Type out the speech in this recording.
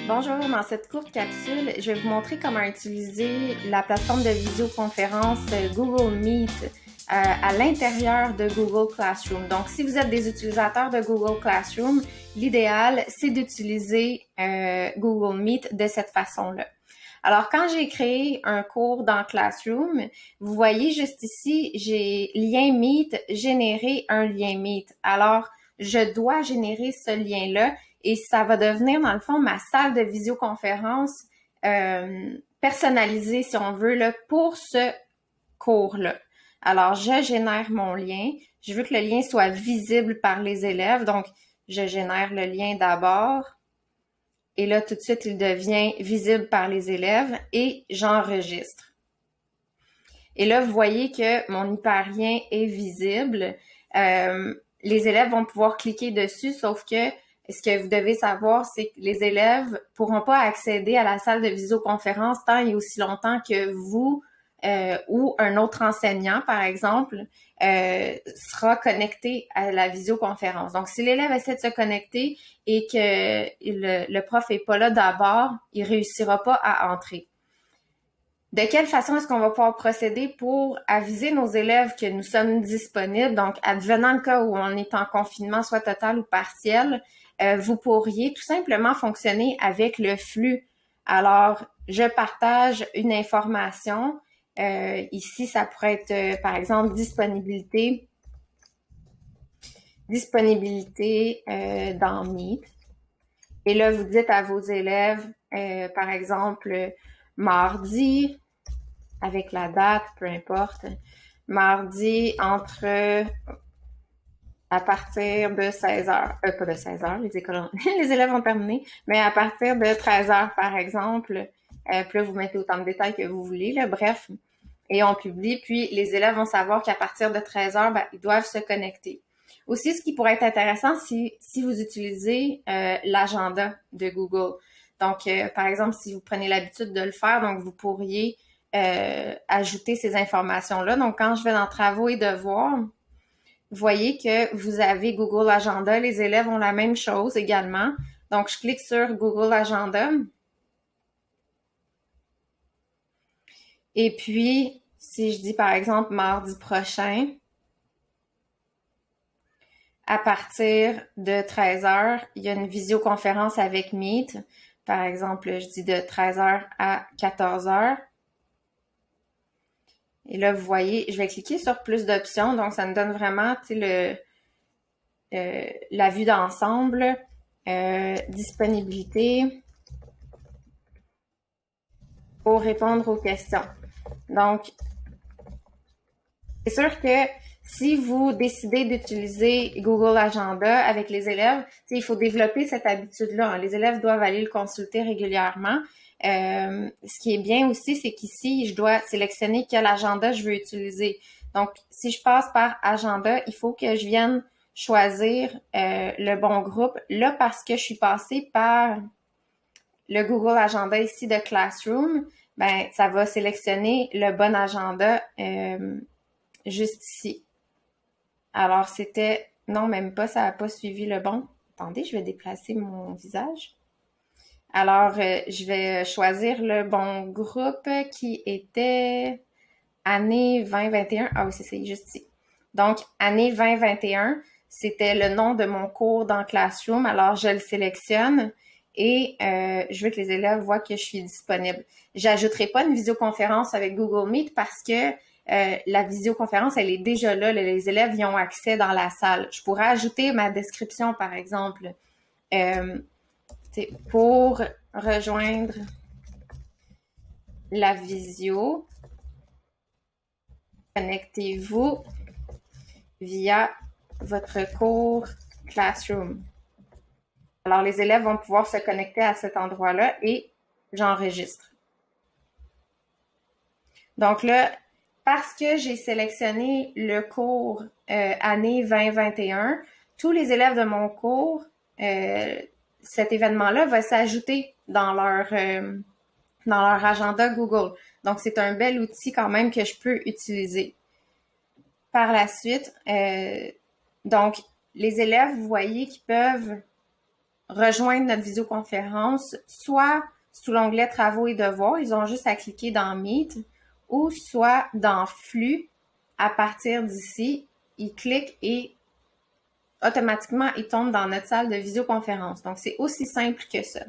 Bonjour, dans cette courte capsule, je vais vous montrer comment utiliser la plateforme de visioconférence Google Meet à l'intérieur de Google Classroom. Donc, si vous êtes des utilisateurs de Google Classroom, l'idéal, c'est d'utiliser Google Meet de cette façon-là. Alors, quand j'ai créé un cours dans Classroom, vous voyez juste ici, j'ai lien Meet, générer un lien Meet. Alors, je dois générer ce lien-là et ça va devenir, dans le fond, ma salle de visioconférence personnalisée, si on veut, là, pour ce cours-là. Alors, je génère mon lien. Je veux que le lien soit visible par les élèves. Donc, je génère le lien d'abord. Et là, tout de suite, il devient visible par les élèves et j'enregistre. Et là, vous voyez que mon hyperlien est visible. Les élèves vont pouvoir cliquer dessus, sauf que ce que vous devez savoir, c'est que les élèves pourront pas accéder à la salle de visioconférence tant et aussi longtemps que vous ou un autre enseignant, par exemple, sera connecté à la visioconférence. Donc, si l'élève essaie de se connecter et que le prof est pas là d'abord, il réussira pas à entrer. De quelle façon est-ce qu'on va pouvoir procéder pour aviser nos élèves que nous sommes disponibles? Donc, advenant le cas où on est en confinement, soit total ou partiel, vous pourriez tout simplement fonctionner avec le flux. Alors, je partage une information. Ici, ça pourrait être, par exemple, disponibilité dans Meet. Et là, vous dites à vos élèves, par exemple, mardi, avec la date, peu importe, mardi à partir de 16h, pas de 16h, les élèves ont terminé, mais à partir de 13h, par exemple, puis là, vous mettez autant de détails que vous voulez, là, bref, et on publie, puis les élèves vont savoir qu'à partir de 13h, ben, ils doivent se connecter. Aussi, ce qui pourrait être intéressant, si vous utilisez l'agenda de Google. Donc, par exemple, si vous prenez l'habitude de le faire, donc vous pourriez ajouter ces informations-là. Donc, quand je vais dans Travaux et Devoirs, vous voyez que vous avez Google Agenda. Les élèves ont la même chose également. Donc, je clique sur Google Agenda. Et puis, si je dis par exemple mardi prochain, à partir de 13h, il y a une visioconférence avec Meet. Par exemple, je dis de 13h à 14h. Et là, vous voyez, je vais cliquer sur plus d'options. Donc, ça me donne vraiment la vue d'ensemble, disponibilité pour répondre aux questions. Donc, c'est sûr que si vous décidez d'utiliser Google Agenda avec les élèves, il faut développer cette habitude-là, hein. Les élèves doivent aller le consulter régulièrement. Ce qui est bien aussi, c'est qu'ici, je dois sélectionner quel agenda je veux utiliser. Donc, si je passe par agenda, il faut que je vienne choisir le bon groupe. Là, parce que je suis passée par le Google Agenda ici de Classroom, ben ça va sélectionner le bon agenda juste ici. Alors, c'était... Non, même pas, ça n'a pas suivi le bon. Attendez, je vais déplacer mon visage. Alors, je vais choisir le bon groupe qui était année 2021. Ah oui, c'est juste ici. Donc, année 2021, c'était le nom de mon cours dans Classroom. Alors, je le sélectionne et je veux que les élèves voient que je suis disponible. J'ajouterai pas une visioconférence avec Google Meet parce que la visioconférence, elle est déjà là. Les élèves y ont accès dans la salle. Je pourrais ajouter ma description, par exemple. Pour rejoindre la visio, connectez-vous via votre cours Classroom. Alors, les élèves vont pouvoir se connecter à cet endroit-là et j'enregistre. Donc là, parce que j'ai sélectionné le cours année 2021, tous les élèves de mon cours, cet événement-là va s'ajouter dans leur agenda Google. Donc, c'est un bel outil quand même que je peux utiliser. Par la suite, donc, les élèves, vous voyez qu'ils peuvent rejoindre notre visioconférence, soit sous l'onglet Travaux et devoirs, ils ont juste à cliquer dans Meet, ou soit dans Flux, à partir d'ici, ils cliquent et automatiquement, ils tombent dans notre salle de visioconférence. Donc, c'est aussi simple que ça.